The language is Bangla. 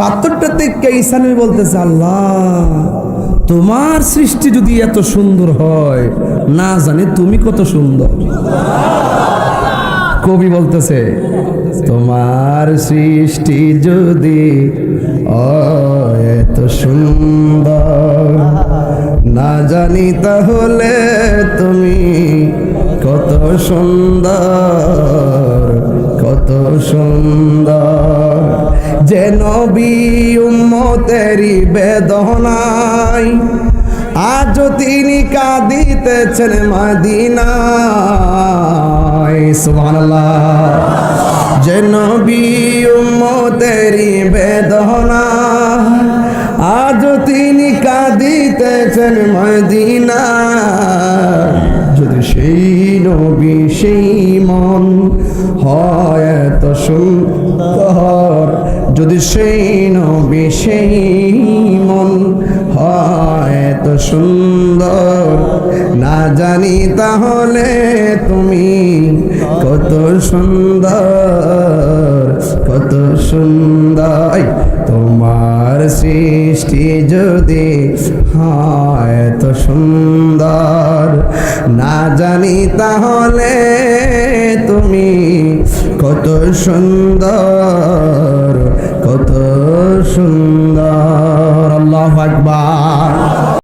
পাথরটাতে ঈসা নবী বলতেছে, আল্লাহ তোমার সৃষ্টি যদি এত সুন্দর হয়, না জানি তুমি কত সুন্দর। কবি বলতেছে, তোমার সৃষ্টি যদি এত সুন্দর, না জানি তাহলে তুমি কত সুন্দর, কত সুন্দর। যে নবী উম্মতেরি বেদনায় আজ তিনি কাঁদিতেছেন মদিনায়। সুবহানাল্লাহ। যে নবী উম্মতেরি বেদনায় আজ তিনি কাঁদিতেছেন মদিনায়। যদি সেই নবী সেই মন হয় এত সুন্দর, যদি সেই নবী সেই মন হয় এত সুন্দর, না জানি তাহলে তুমি কত সুন্দর, কত সুন্দর। তোমার সৃষ্টি যদি হয় এত সুন্দর, না জানি তাহলে তুমি কত সুন্দর, কত সুন্দর। আল্লাহু আকবার।